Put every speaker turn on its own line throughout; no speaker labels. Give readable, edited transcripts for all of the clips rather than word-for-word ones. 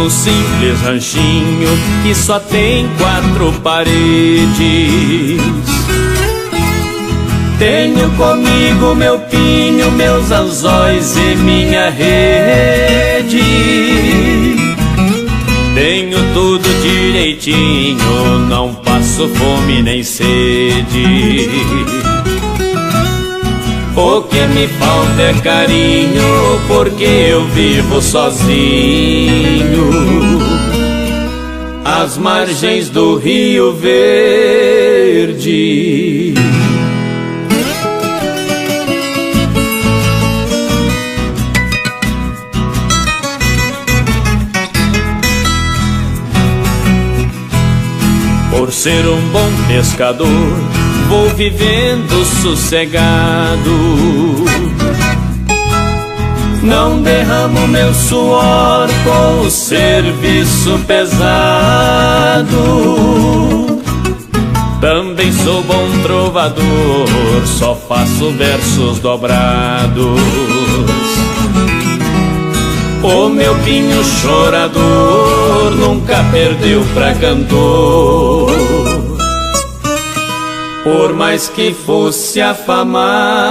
num simples ranchinho que só tem 4 paredes. Tenho comigo meu pinho, meus anzóis e minha rede. Tenho tudo direitinho, não passo fome nem sede. O que me falta é carinho, porque eu vivo sozinho às margens do Rio Verde. Por ser um bom pescador, vou vivendo sossegado. Não derramo meu suor com o serviço pesado. Também sou bom trovador, só faço versos dobrados. O meu pinho chorador nunca perdeu pra cantor, por mais que fosse afamado.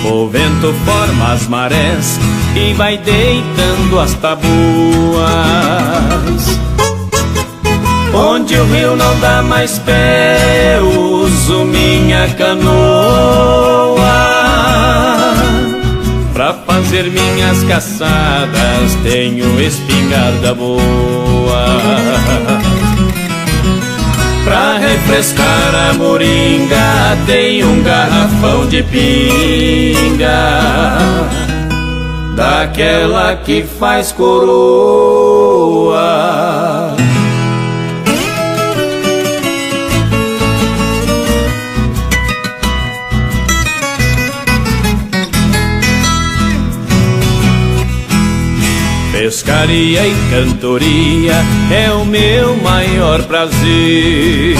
O vento forma as marés e vai deitando as tabuas. Onde o rio não dá mais pé, eu uso minha canoa pra fazer minhas caçadas. Tenho espingarda boa pra refrescar a moringa. Tenho um garrafão de pinga, daquela que faz coroa. Pescaria e cantoria é o meu maior prazer.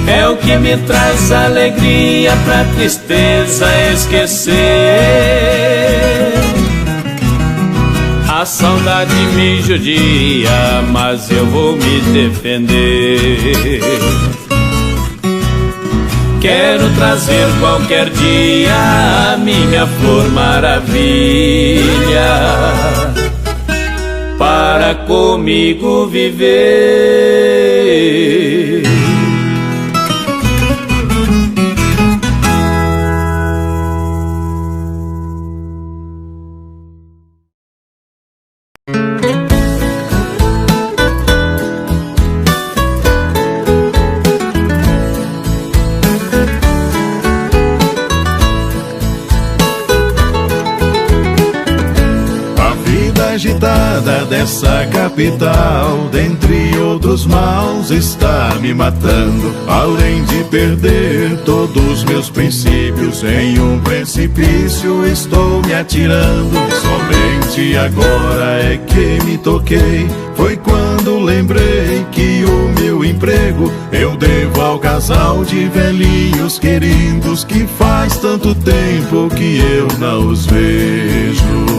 É o que me traz alegria pra tristeza esquecer. A saudade me judia, mas eu vou me defender. Quero trazer qualquer dia a minha flor maravilha para comigo viver.
Agitada dessa capital, dentre outros maus, está me matando. Além de perder todos meus princípios, em um precipício estou me atirando. Somente agora é que me toquei, foi quando lembrei que o meu emprego eu devo ao casal de velhinhos queridos que faz tanto tempo que eu não os vejo.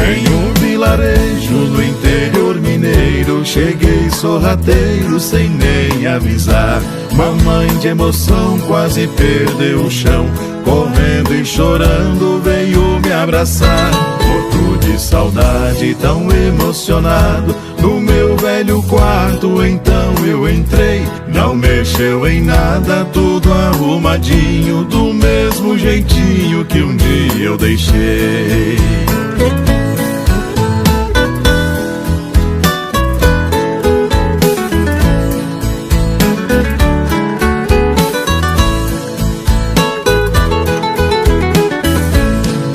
Em um vilarejo no interior mineiro, cheguei sorrateiro sem nem avisar. Mamãe de emoção quase perdeu o chão, correndo e chorando veio me abraçar. Morto de saudade, tão emocionado, no meu velho quarto então eu entrei. Não mexeu em nada, tudo arrumadinho, do mesmo jeitinho que um dia eu deixei.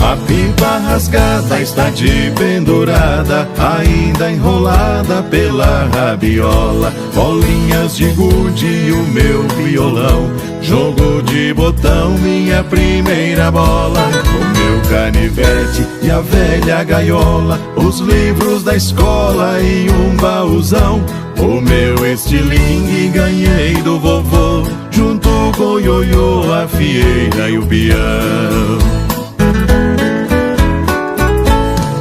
A pipa rasgada está de pendurada, ainda pulseira enrolada pela rabiola, bolinhas de gude e o meu violão, jogo de botão, minha primeira bola, o meu canivete e a velha gaiola, os livros da escola e um baúzão, o meu estilingue ganhei do vovô, junto com o ioiô, a fieira e o peão.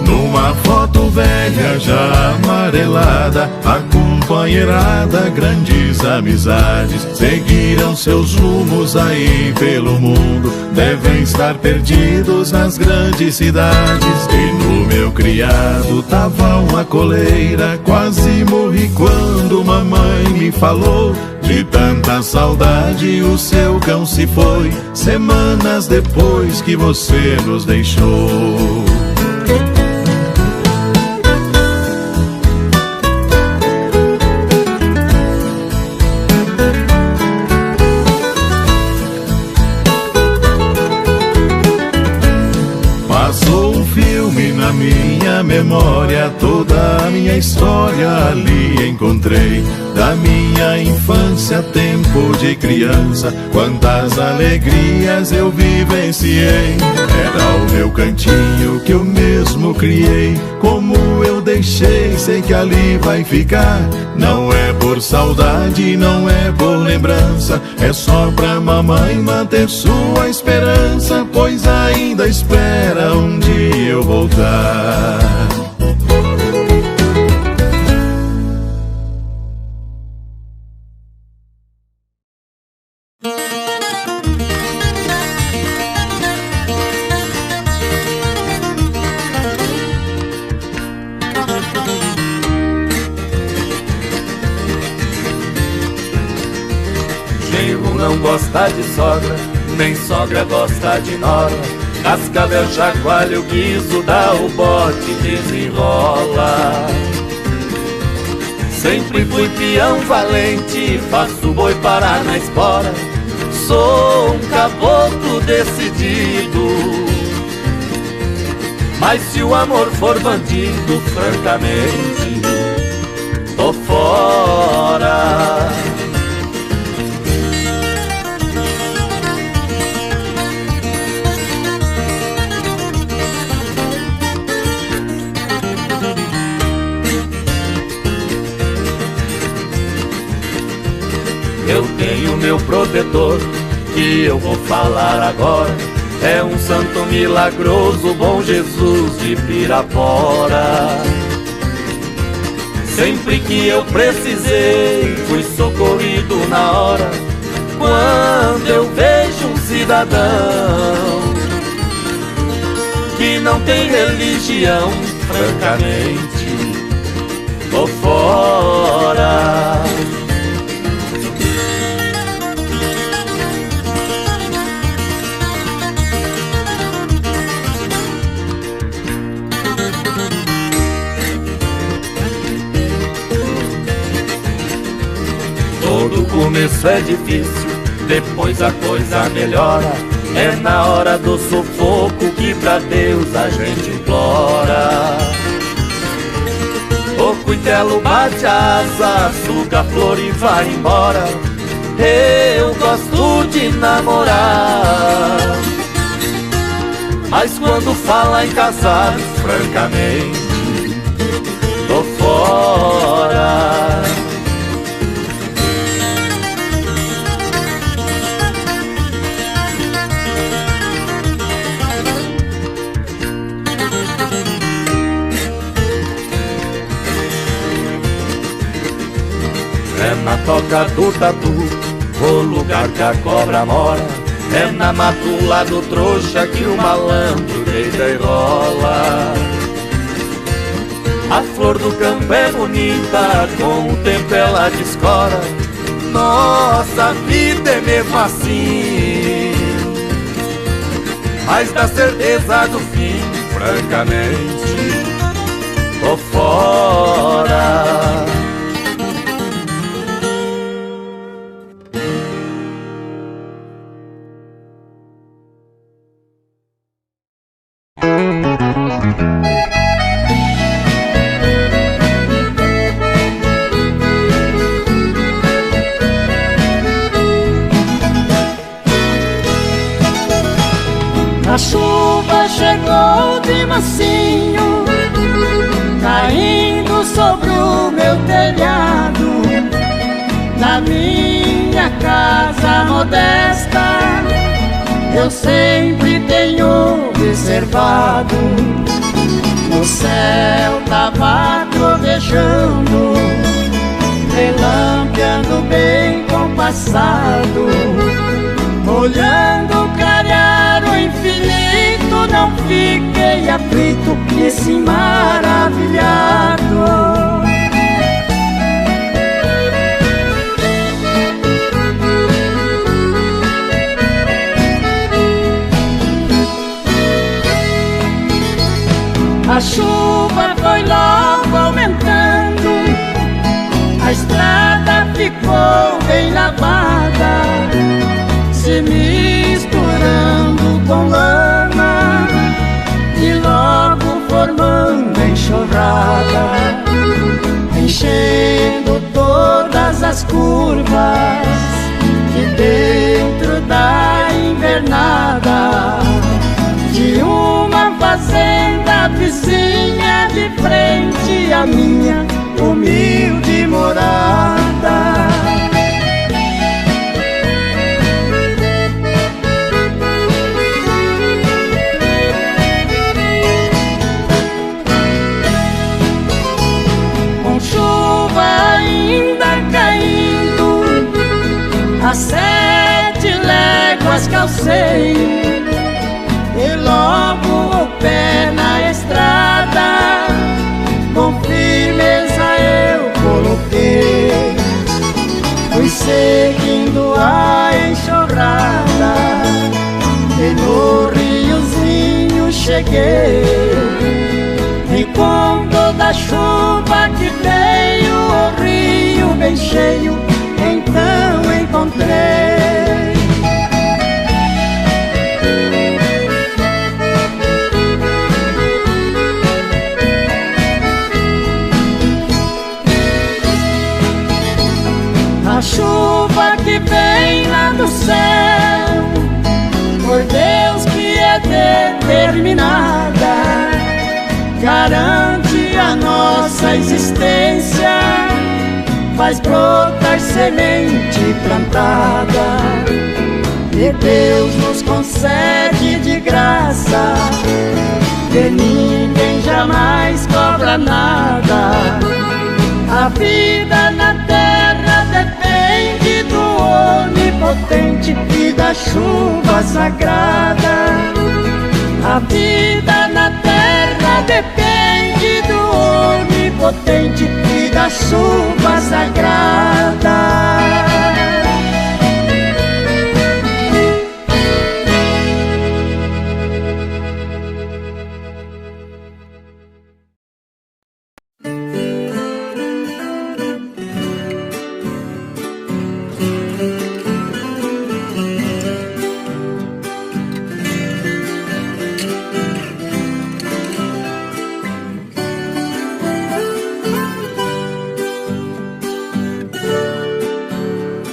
Numa foto velha já amarelada, a companheirada, grandes amizades, seguiram seus rumos aí pelo mundo, devem estar perdidos nas grandes cidades. E no meu criado tava uma coleira, quase morri quando mamãe me falou, de tanta saudade o seu cão se foi, semanas depois que você nos deixou. Na minha memória, toda a minha história ali encontrei, da minha infância, tempo de criança, quantas alegrias eu vivenciei. Era o meu cantinho que eu mesmo criei, como eu deixei, sei que ali vai ficar. Não é por saudade, não é por lembrança, é só pra mamãe manter sua esperança, pois ainda espera um dia eu voltar.
Genro não gosta de sogra, nem sogra gosta de nora, cascavel chacoalha o guiso, dá o bote, desenrola. Sempre fui peão valente, faço boi parar na espora, sou um caboclo decidido. Mas se o amor for bandido, francamente, tô fora. Eu tenho meu protetor, que eu vou falar agora, é um santo milagroso, bom Jesus de Pirapora. Sempre que eu precisei, fui socorrido na hora, quando eu vejo um cidadão que não tem religião, francamente, tô fora. Todo começo é difícil, depois a coisa melhora, é na hora do sufoco que pra Deus a gente implora. O cuitelo bate a asa, suga a flor e vai embora, eu gosto de namorar, mas quando fala em casar, francamente, tô fora. É na toca do tatu, o lugar que a cobra mora, é na matula do trouxa que o malandro deita e rola. A flor do campo é bonita, com o tempo ela descora, nossa vida é mesmo assim, mas da certeza do fim, francamente, tô fora.
sobre o meu telhado, na minha casa modesta, eu sempre tenho observado. No céu tava trovejando, relampeando bem compassado, olhando clarear o infinito, não fiquei aflito e sim maravilhado. A chuva foi logo aumentando, a estrada ficou bem lavada, se misturando com lama e logo formando enxurrada, enchendo todas as curvas e dentro da invernada de uma fazenda vizinha de frente à minha humilde morada. Com chuva ainda caindo, a 7 léguas calcei, e logo o pé na estrada, com firmeza eu coloquei. Fui seguindo a enxurrada e no riozinho cheguei. E com toda a chuva que veio, o rio bem cheio, então encontrei. A chuva que vem lá do céu, por Deus que é determinada, garante a nossa existência, faz brotar semente plantada, e Deus nos concede de graça, que ninguém jamais cobra nada. A vida na terra depende do onipotente e da chuva sagrada. A vida na terra depende do onipotente e da chuva sagrada.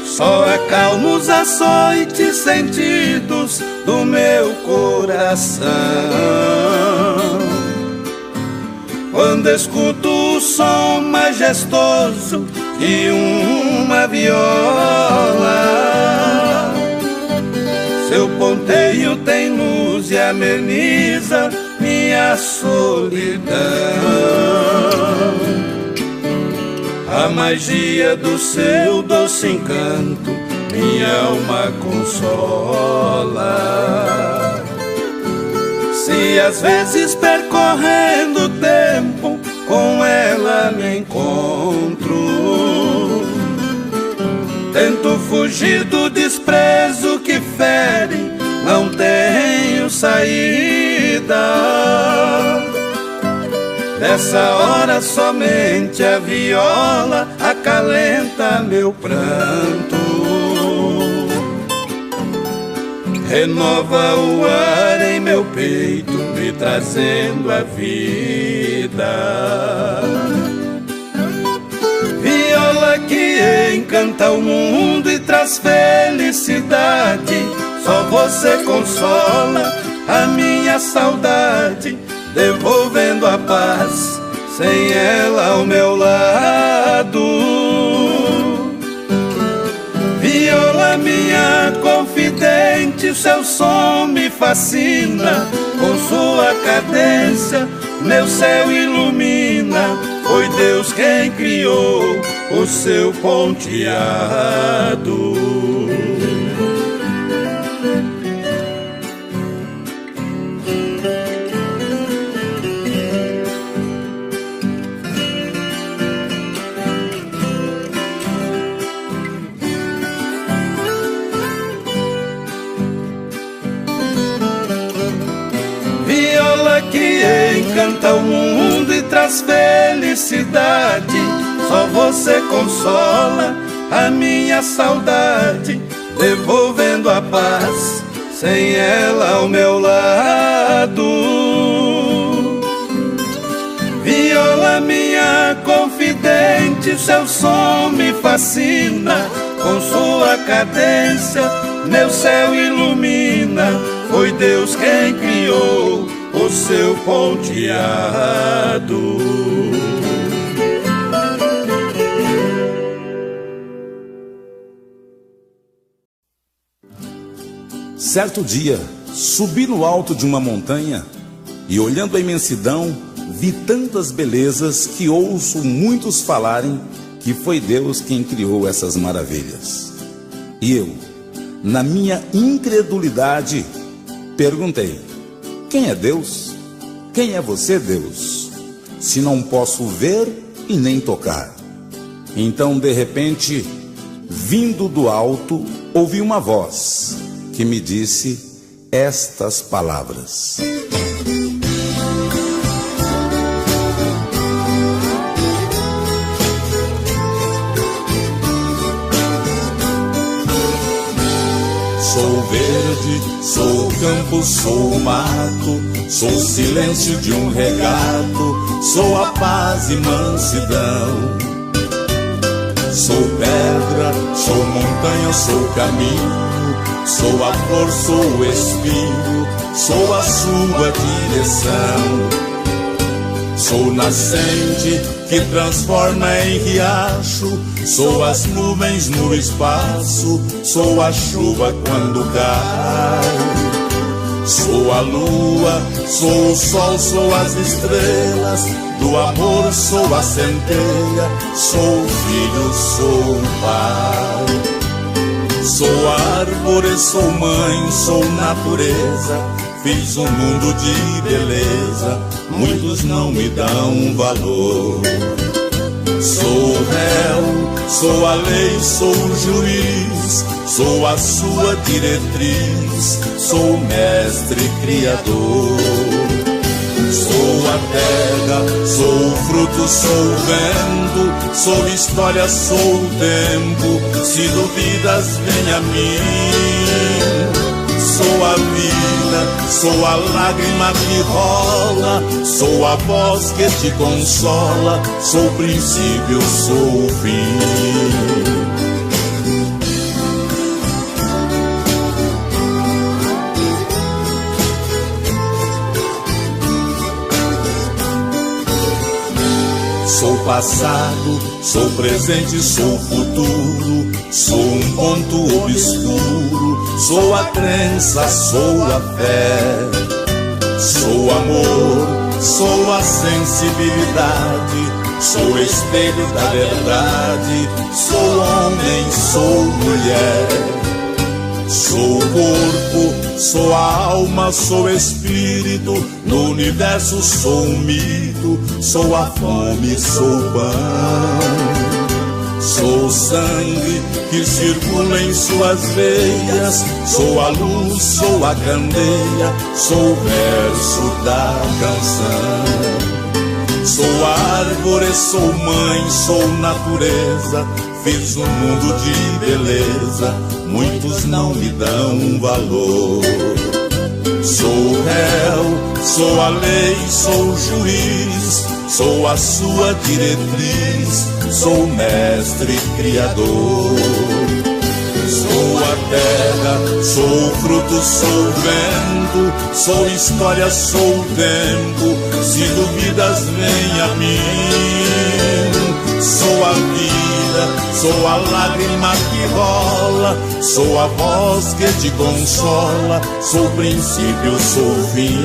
Só acalma os açoites sentidos do meu coração quando escuto o som majestoso de uma viola. Seu ponteio tem luz e ameniza minha solidão. A magia do seu doce encanto minha alma consola. Se às vezes percorrendo o tempo com ela me encontro, tento fugir do desprezo que fere, não tenho saída. Nessa hora somente a viola acalenta meu pranto, renova o ar em meu peito, me trazendo a vida. Viola que encanta o mundo e traz felicidade, só você consola a minha saudade, devolvendo a paz
sem ela ao meu lado. Viola minha confidente, seu som me fascina, com sua cadência meu céu ilumina. Foi Deus quem criou o seu ponteado. Que encanta o mundo e traz felicidade, só você consola a minha saudade, devolvendo a paz, sem ela ao meu lado. Viola minha confidente, seu som me fascina, com sua cadência meu céu ilumina. Foi Deus quem criou o seu ponteado.
Certo dia, subi no alto de uma montanha e, olhando a imensidão, vi tantas belezas que ouço muitos falarem que foi Deus quem criou essas maravilhas. E eu, na minha incredulidade, perguntei: quem é Deus? Quem é você, Deus? Se não posso ver e nem tocar. Então, de repente, vindo do alto, ouvi uma voz que me disse estas palavras: sou verde, sou campo, sou mato, sou o silêncio de um regato, sou a paz e mansidão. Sou pedra, sou montanha, sou caminho, sou a flor, sou o espinho, sou a sua direção. Sou nascente que transforma em riacho, sou as nuvens no espaço, sou a chuva quando cai. Sou a lua, sou o sol, sou as estrelas, do amor sou a centelha, sou o filho, sou o pai. Sou árvore, sou mãe, sou natureza, fiz um mundo de beleza, muitos não me dão valor. Sou réu, sou a lei, sou o juiz, sou a sua diretriz, sou o mestre criador. Sou a terra, sou o fruto, sou o vento, sou história, sou o tempo, se duvidas vem a mim. Sou a vida, sou a lágrima que rola, sou a voz que te consola, sou o princípio, sou o fim. Sou passado, sou presente, sou futuro, sou um ponto obscuro, sou a crença, sou a fé. Sou amor, sou a sensibilidade, sou espelho da verdade, sou homem, sou mulher. Sou o corpo, sou a alma, sou espírito, no universo sou um mito, sou a fome, sou o pão. Sou o sangue que circula em suas veias, sou a luz, sou a candeia, sou o verso da canção. Sou árvore, sou mãe, sou natureza, fiz um mundo de beleza, muitos não me dão valor. Sou réu, sou a lei, sou o juiz, sou a sua diretriz, sou o mestre criador. Sou a terra, sou o fruto, sou o vento, sou história, sou o tempo, se duvidas vem a mim. Sou a vida, sou a lágrima que rola, sou a voz que te consola, sou o princípio, sou o fim.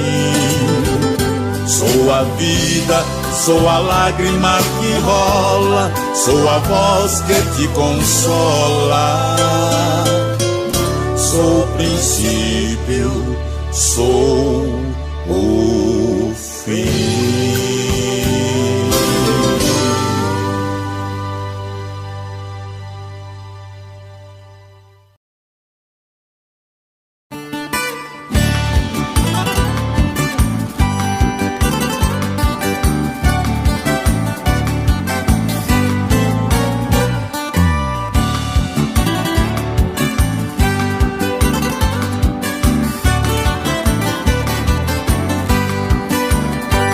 Sou a vida, sou a lágrima que rola, sou a voz que te consola, sou o princípio, sou o fim.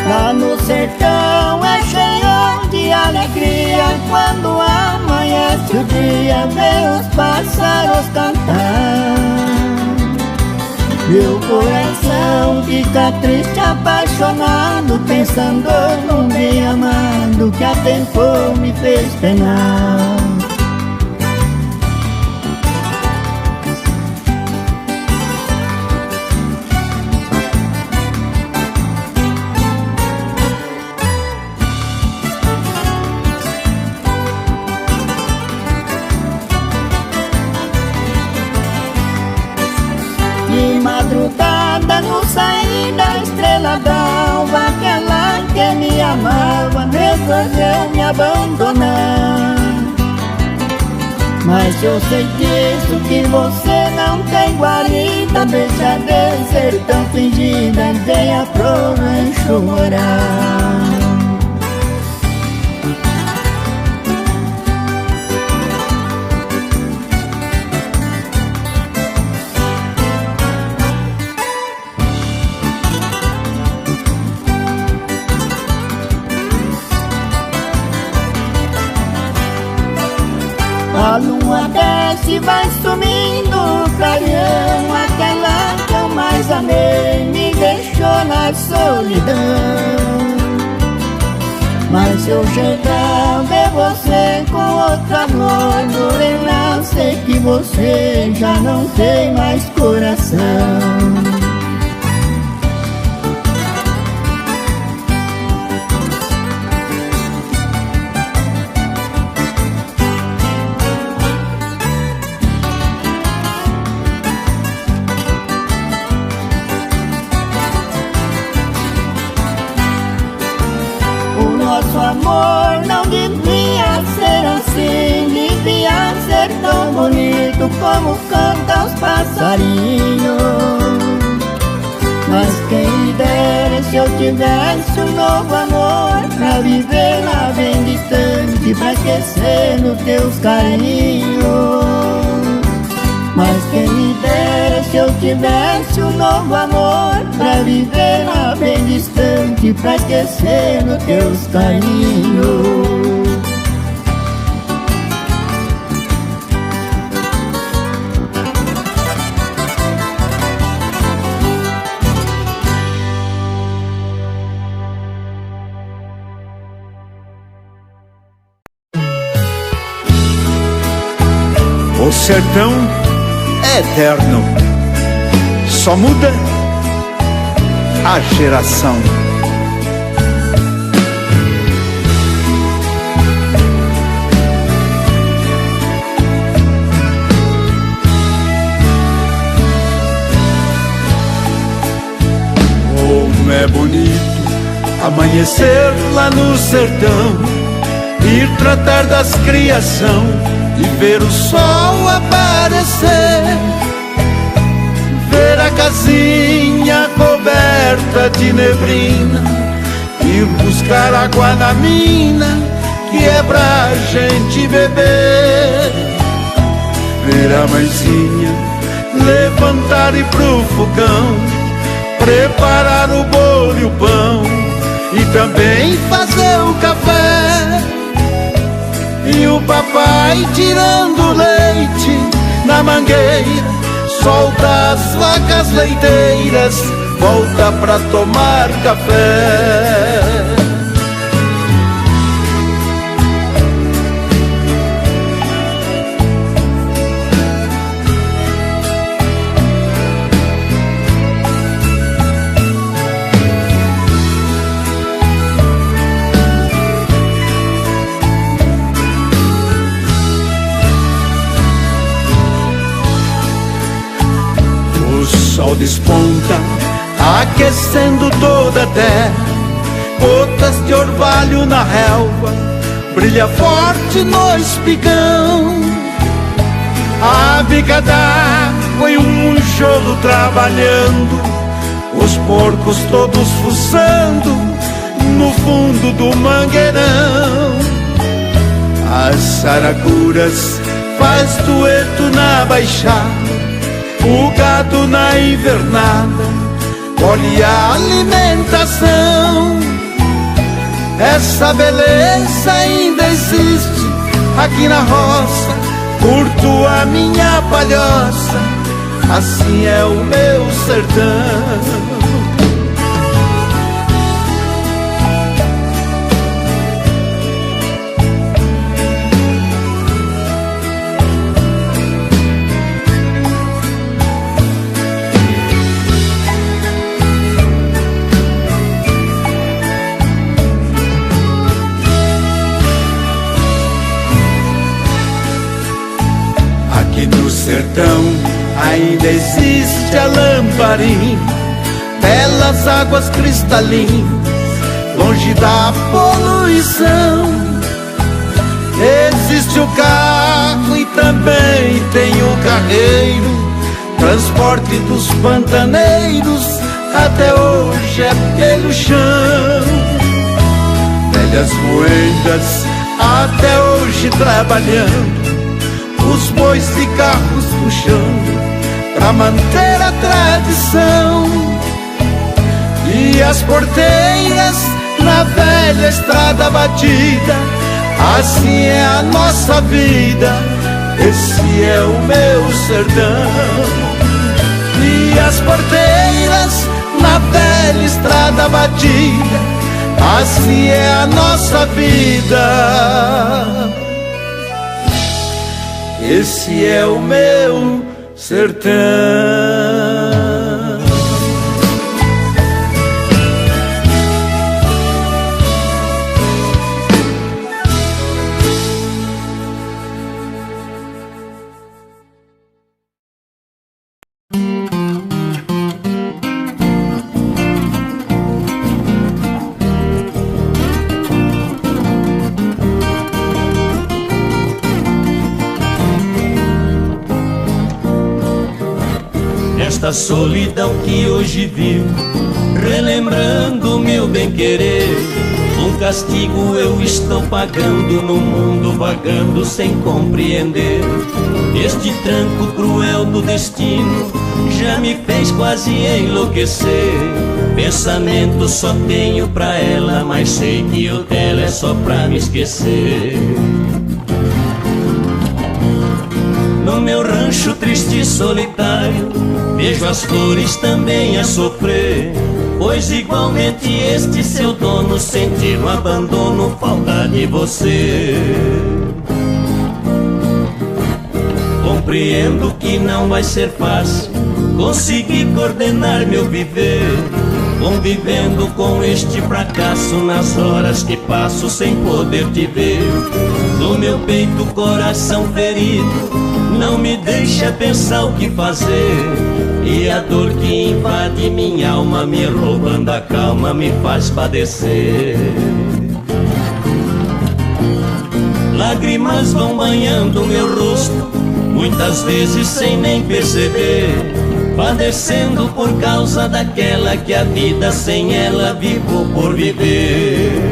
Lá no sertão é cheio de alegria, quando amanhece o dia, vê os pássaros cantar. Meu coração fica triste, apaixonado, pensando num bem amado que há tempo me fez penar. De madrugada, no sair da estrela d'alva, aquela que me amava resolveu me abandonar. Mas eu sei disso, que você não tem guarida, deixa de ser tão fingida, venha pro chorar. A lua desce, vai sumindo o clareão, aquela que eu mais amei me deixou na solidão. Mas se eu chegar, ver você com outro amor, morena, sei que você já não tem mais coração. Nosso amor não devia ser assim, devia ser tão bonito como cantam os passarinhos. Mas quem me dera se eu tivesse um novo amor, pra viver lá bem distante, pra esquecer nos teus carinhos. Mas quem me dera se eu tivesse um novo amor, pra viver lá bem distante, pra esquecer nos teus carinhos.
O sertão é eterno, só muda a geração. Como é bonito amanhecer lá no sertão, ir tratar das criação e ver o sol aparecer, ver a casinha coberta de neblina, ir buscar água na mina, que é pra gente beber, ver a mãezinha levantar e ir pro fogão, preparar o bolo e o pão, e também fazer o café. E o papai tirando leite na mangueira, solta as vacas leiteiras, volta pra tomar café. O sol desponta, aquecendo toda a terra. Gotas de orvalho na relva, brilha forte no espigão. A bica d'água e um monjolo trabalhando, os porcos todos fuçando no fundo do mangueirão. As saracuras faz dueto na baixada, o gado na invernada colhe a alimentação. Essa beleza ainda existe aqui na roça, curto a minha palhoça, assim é o meu sertão. Sertão ainda existe a lamparina, belas águas cristalinas, longe da poluição. Existe o carro e também tem o carreiro, transporte dos pantaneiros até hoje é pelo chão. Velhas moedas até hoje trabalhando, os bois e carros puxando pra manter a tradição. E as porteiras na velha estrada batida, assim é a nossa vida, esse é o meu sertão. E as porteiras na velha estrada batida, assim é a nossa vida, esse é o meu sertão.
Esta solidão que hoje vivo, relembrando meu bem-querer, um castigo eu estou pagando no mundo, vagando sem compreender. Este tranco cruel do destino já me fez quase enlouquecer. Pensamento só tenho pra ela, mas sei que o dela é só pra me esquecer. No meu rancho triste e solitário, vejo as flores também a sofrer, pois igualmente este seu dono sentir no abandono falta de você. Compreendo que não vai ser fácil conseguir coordenar meu viver, convivendo com este fracasso nas horas que passo sem poder te ver. No meu peito coração ferido não me deixa pensar o que fazer, e a dor que invade minha alma, me roubando a calma, me faz padecer. Lágrimas vão banhando meu rosto, muitas vezes sem nem perceber, padecendo por causa daquela que a vida sem ela vivo por viver.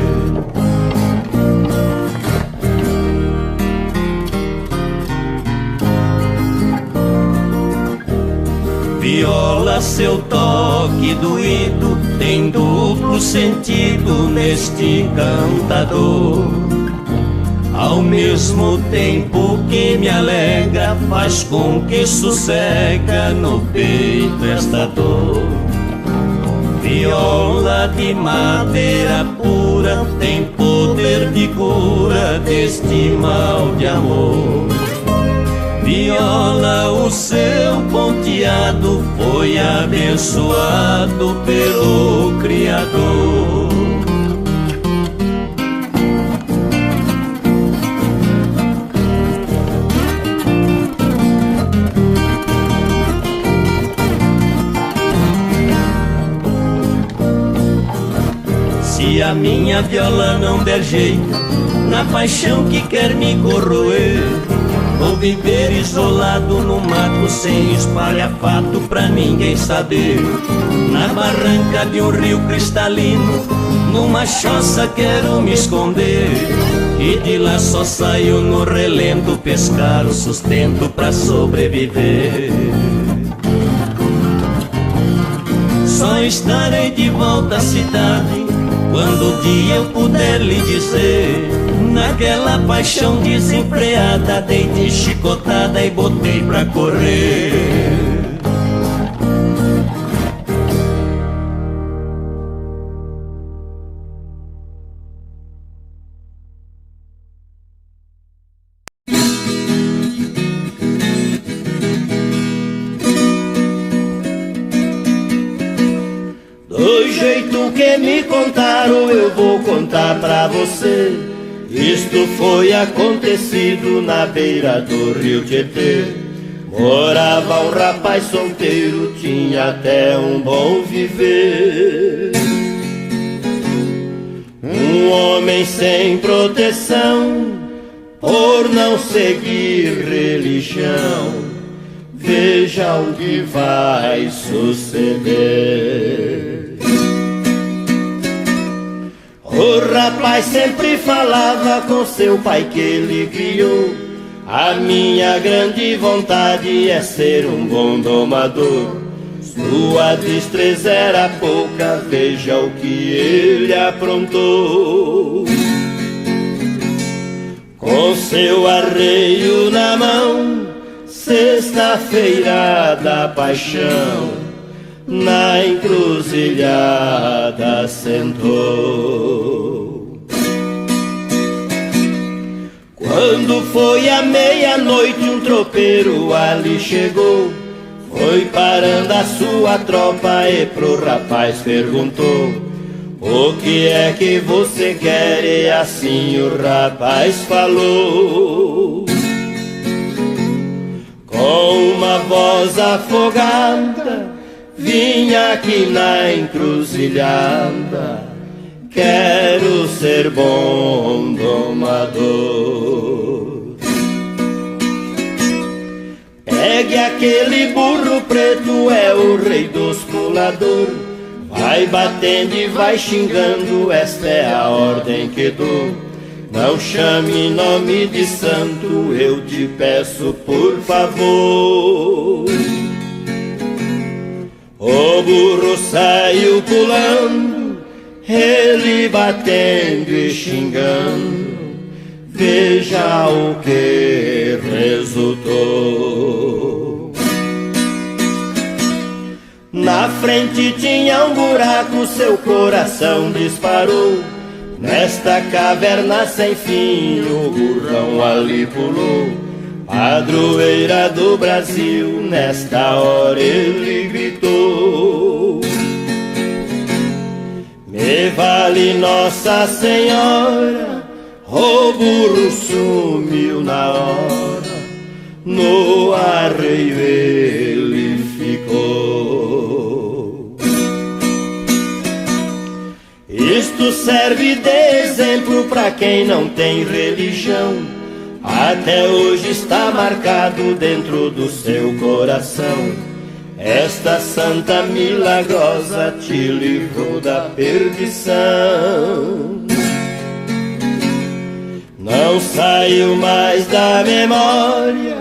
Viola, seu toque doído tem duplo sentido neste cantador. ao mesmo tempo que me alegra, faz com que sossega no peito esta dor. Viola de madeira pura tem poder de cura deste mal de amor. Viola, o seu ponteado foi abençoado pelo Criador. Se a minha viola não der jeito na paixão que quer me corroer, vou viver isolado no mato sem espalhafato pra ninguém saber. Na barranca de um rio cristalino, numa choça quero me esconder, e de lá só saio no relento pescar o sustento pra sobreviver. Só estarei de volta à cidade quando um dia eu puder lhe dizer, naquela paixão desenfreada dei de chicotada e botei pra correr.
Do jeito que me contaram eu vou contar pra você. Isto foi acontecido na beira do rio Tietê. Morava um rapaz solteiro, tinha até um bom viver. Um homem sem proteção, por não seguir religião, veja o que vai suceder. O rapaz sempre falava com seu pai que ele criou: a minha grande vontade é ser um bom domador. Sua destreza era pouca, veja o que ele aprontou. Com seu arreio na mão, sexta-feira da paixão, na encruzilhada sentou. Quando foi à meia-noite um tropeiro ali chegou, foi parando a sua tropa e pro rapaz perguntou: o que é que você quer? E assim o rapaz falou, com uma voz afogada: vinha aqui na encruzilhada, quero ser bom domador. Pegue aquele burro preto, é o rei dos pulador. Vai batendo e vai xingando, esta é a ordem que dou. Não chame nome de santo, eu te peço por favor. O burro saiu pulando, ele batendo e xingando, veja o que resultou. Na frente tinha um buraco, seu coração disparou. Nesta caverna sem fim, o burrão ali pulou. Padroeira do Brasil, nesta hora ele gritou: me vale Nossa Senhora. O burro sumiu na hora, no arreio ele ficou. Isto serve de exemplo pra quem não tem religião. Até hoje está marcado dentro do seu coração. Esta santa milagrosa te livrou da perdição. Não saiu mais da memória,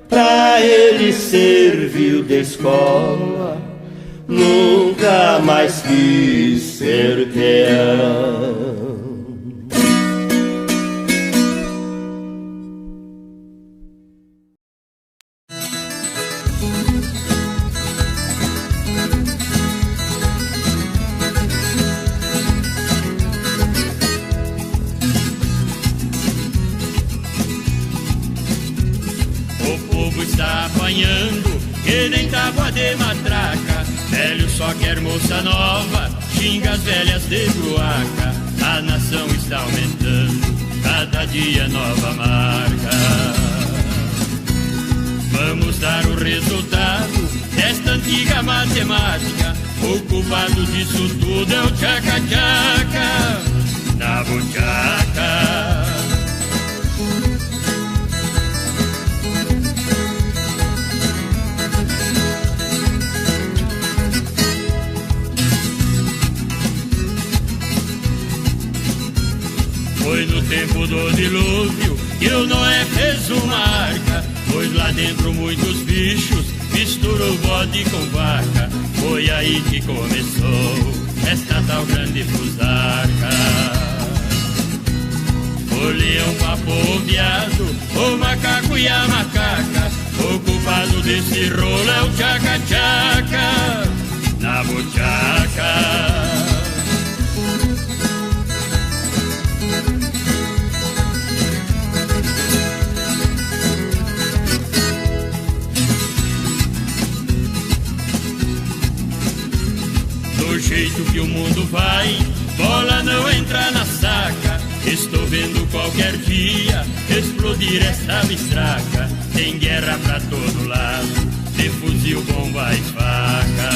pra ele serviu de escola. Nunca mais quis ser peão.
está apanhando, que nem tábua de matraca. Velho só quer moça nova, xinga as velhas de bruaca. A nação está aumentando, cada dia nova marca. Vamos dar o resultado desta antiga matemática. O culpado disso tudo é o tchaca-tchaca na buchaca. Foi no tempo do dilúvio que o Noé fez uma arca, pois lá dentro muitos bichos misturam bode com vaca. Foi aí que começou esta tal grande fusarca. O leão, papo, o viado, o macaco e a macaca. O culpado desse rolo é o tchaca-tchaca na buchaca. Do jeito que o mundo vai, bola não entra na saca. Estou vendo qualquer dia explodir essa bistraca. Tem guerra pra todo lado, de fuzil, bomba e faca.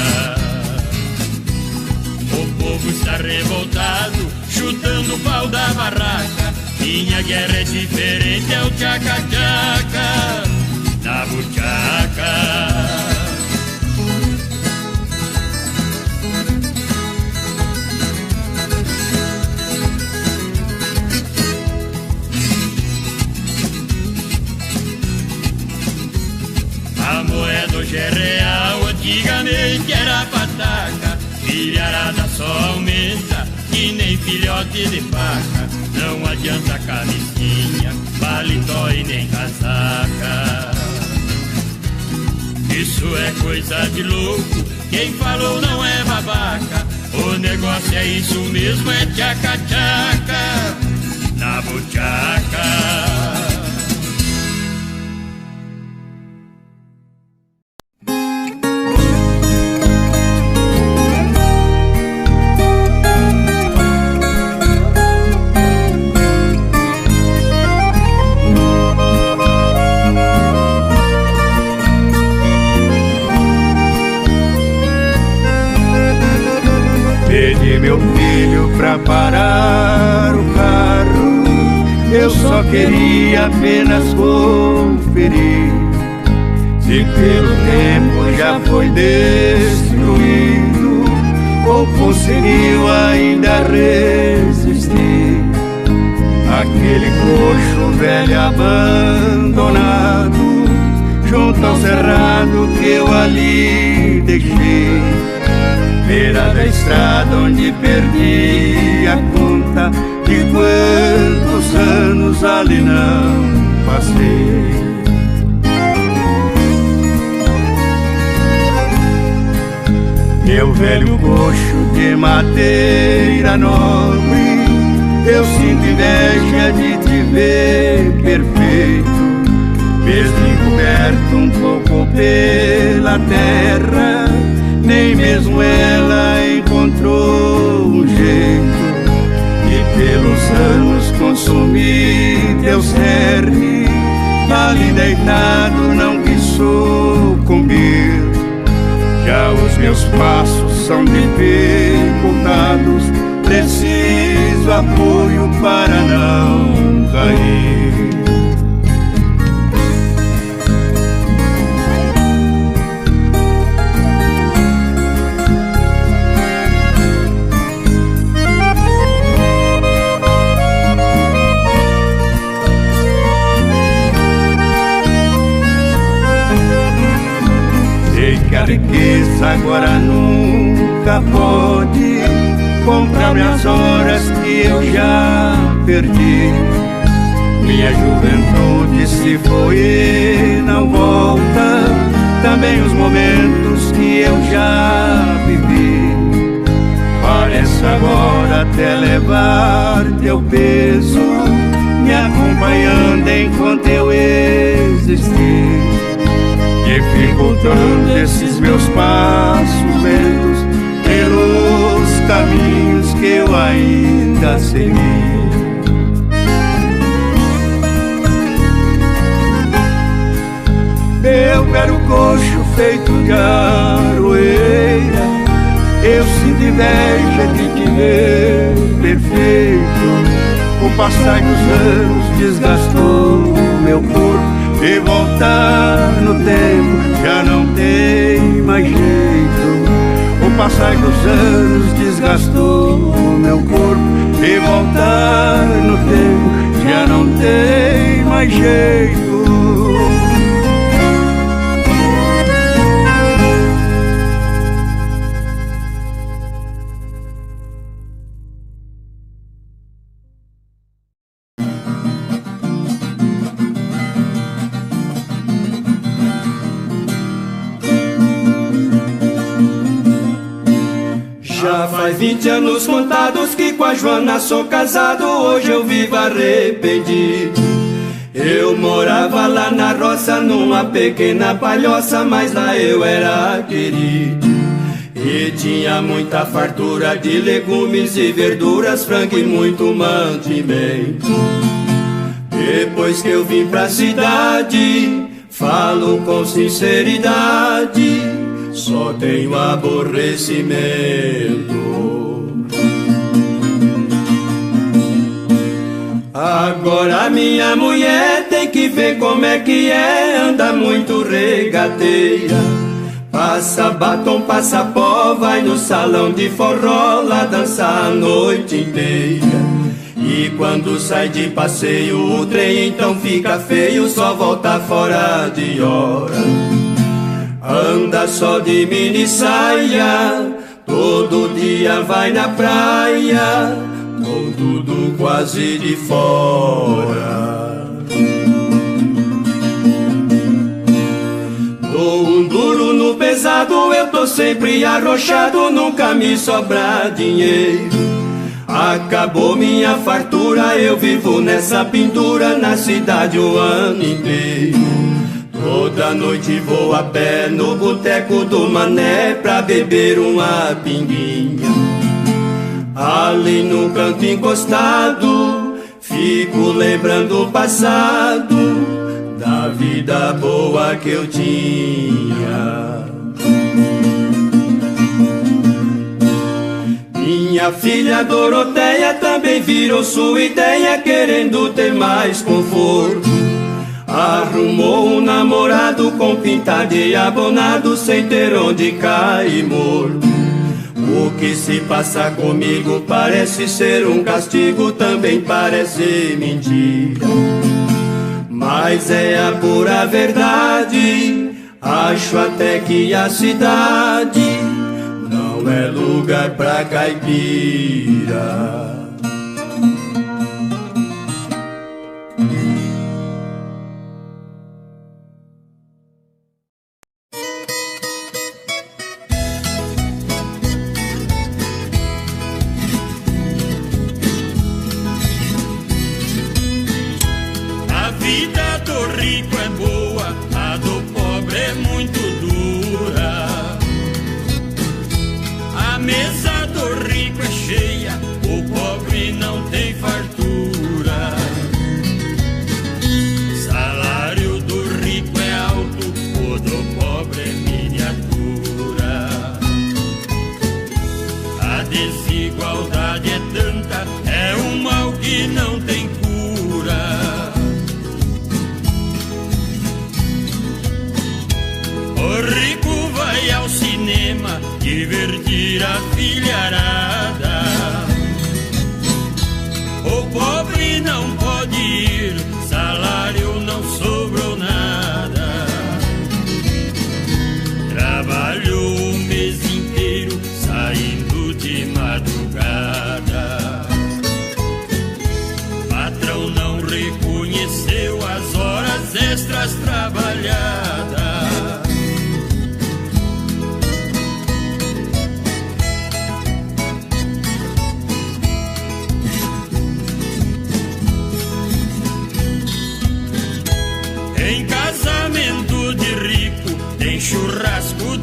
O povo está revoltado, chutando o pau da barraca. Minha guerra é diferente, é o tchaca-tchaca na buchaca. A moeda hoje é real, antigamente era pataca. Filharada só aumenta, que nem filhote de faca. Não adianta camisinha, paletó e nem casaca. Isso é coisa de louco, quem falou não é babaca. O negócio é isso mesmo, é tchaca-tchaca na buchaca.
Meu filho pra parar o carro, eu só queria apenas conferir se pelo tempo já foi destruído ou conseguiu ainda resistir. Aquele coxo velho abandonado junto ao cerrado que eu ali deixei, beira da estrada onde perdi a conta de quantos anos ali não passei. Meu velho coxo de madeira nobre, eu sinto inveja de te ver perfeito, mesmo encoberto um pouco pela terra. Nem mesmo ela encontrou um jeito, e pelos anos consumi teu cerne, ali deitado não quis sucumbir. Já os meus passos são dificultados, preciso apoio para não cair. A riqueza agora nunca pode comprar minhas horas que eu já perdi. Minha juventude se foi e não volta, também os momentos que eu já vivi. Parece agora até levar teu peso, me acompanhando enquanto eu existir. dificultando esses meus passos lentos pelos caminhos que eu ainda segui. Eu quero coxo feito de aroeira, eu sinto inveja de te ver perfeito. O passar dos anos desgastou meu corpo, e voltar no tempo já não tem mais jeito. O passar dos anos desgastou meu corpo, e voltar no tempo já não tem mais jeito.
Já faz 20 anos contados que com a Joana sou casado, hoje eu vivo arrependido. Eu morava lá na roça numa pequena palhoça, mas lá eu era querido. E tinha muita fartura de legumes e verduras, frango e muito mantimento. Depois que eu vim pra cidade, falo com sinceridade, só tenho aborrecimento. Agora minha mulher tem que ver como é que é, anda muito regateira. Passa batom, passa pó, vai no salão de forró, lá dançar a noite inteira. E quando sai de passeio o trem então fica feio, só volta fora de hora. Anda só de mini saia, todo dia vai na praia, com tudo quase de fora. Dou um duro no pesado, eu tô sempre arrochado, nunca me sobra dinheiro. Acabou minha fartura, eu vivo nessa pintura na cidade o ano inteiro. Toda noite vou a pé no boteco do Mané pra beber uma pinguinha. Ali no canto encostado, fico lembrando o passado, da vida boa que eu tinha. Minha filha Doroteia também virou sua ideia, querendo ter mais conforto. Arrumou um namorado com pinta de abonado, sem ter onde cair morto. O que se passa comigo parece ser um castigo, também parece mentira, mas é a pura verdade. Acho até que a cidade não é lugar pra caipira.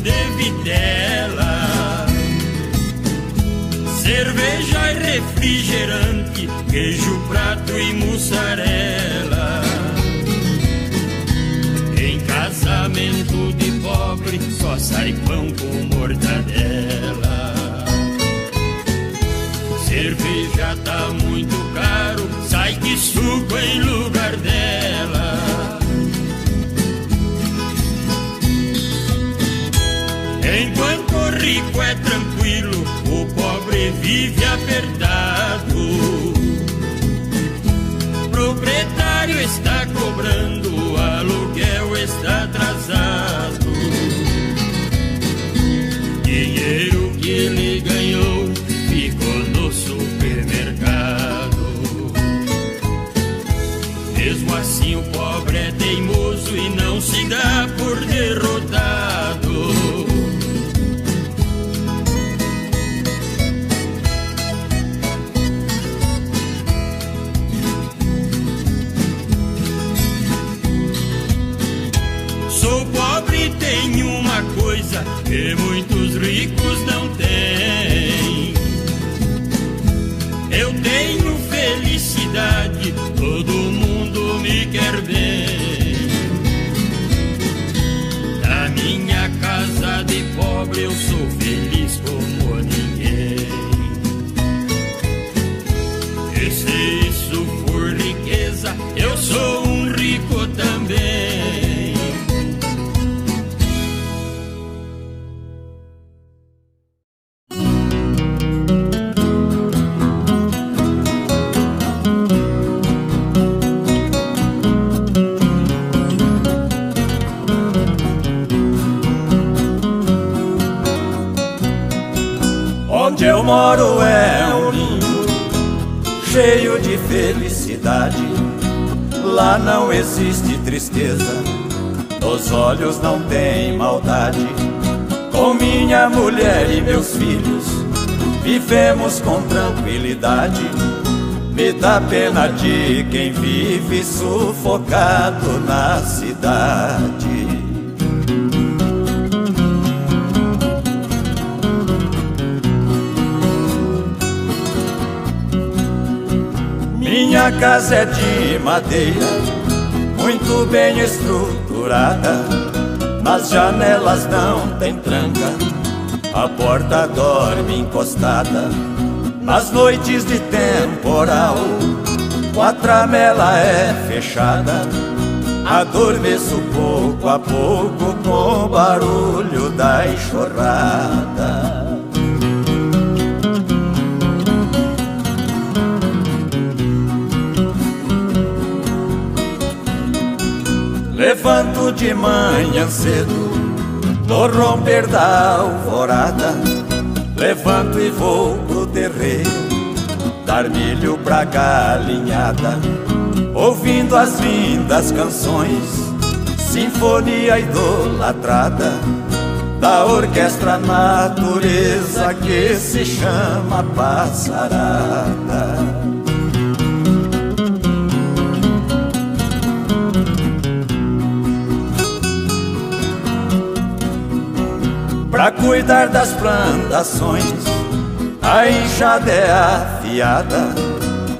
de vitela, cerveja e refrigerante, queijo, prato e mussarela. Em casamento de pobre só sai pão com mortadela. Cerveja tá muito caro, sai de suco em lugar dela. Enquanto o rico é tranquilo, o pobre vive apertado. Proprietário está cobrando, o aluguel está atrasado. Dinheiro que ele ganhou ficou no supermercado. Mesmo assim o pobre é teimoso e não se dá por derrotado. Sou pobre e tenho uma coisa que muitos ricos não têm. Eu tenho felicidade, todo mundo me quer bem. Na minha casa de pobre eu sou feliz como ninguém. E se isso for riqueza, eu sou um rico também.
Onde eu moro é um ninho cheio de felicidade. Lá não existe tristeza, nos olhos não tem maldade. Com minha mulher e meus filhos vivemos com tranquilidade. Me dá pena de quem vive sufocado na cidade. Minha casa é de madeira, muito bem estruturada. Nas janelas não tem tranca, a porta dorme encostada. Nas noites de temporal, com a tramela é fechada. Adormeço pouco a pouco com o barulho da enxurrada. Levanto de manhã cedo, no romper da alvorada. Levanto e vou pro terreiro, dar milho pra galinhada. Ouvindo as lindas canções, sinfonia idolatrada da orquestra natureza que se chama passarada. Pra cuidar das plantações, a enxada é afiada.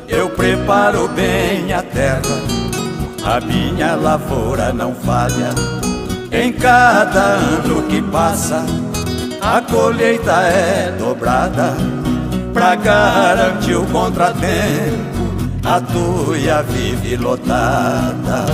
Eu preparo bem a terra, a minha lavoura não falha. Em cada ano que passa, a colheita é dobrada. Pra garantir o contratempo, a tuia vive lotada.